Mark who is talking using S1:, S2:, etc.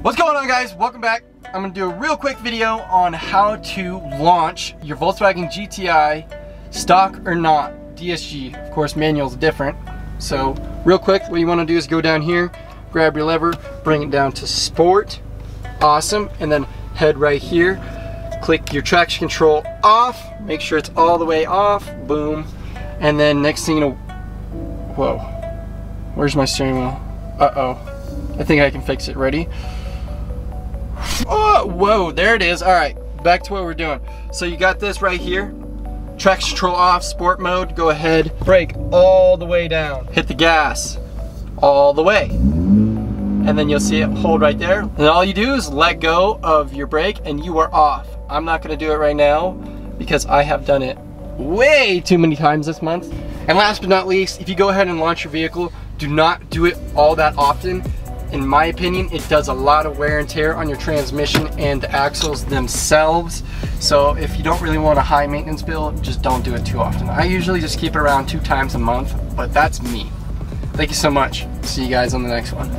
S1: What's going on, guys? Welcome back. I'm gonna do a real quick video on how to launch your Volkswagen GTI, stock or not, DSG. Of course, manual's different. So real quick, what you wanna do is go down here, grab your lever, bring it down to sport. Awesome. And then head right here, click your traction control off, make sure it's all the way off, boom. And then next thing you know, whoa, where's my steering wheel? Uh-oh, I think I can fix it. Ready? Oh, whoa, there it is. All right, back to what we're doing. So you got this right here, traction control off, sport mode, go ahead, brake all the way down, hit the gas all the way, and then you'll see it hold right there. And all you do is let go of your brake and you are off. I'm not gonna do it right now because I have done it way too many times this month. And last but not least, if you go ahead and launch your vehicle, do not do it all that often. In my opinion, it does a lot of wear and tear on your transmission and the axles themselves. So if you don't really want a high maintenance bill, just don't do it too often. I usually just keep it around 2 times a month, but that's me. Thank you so much. See you guys on the next one.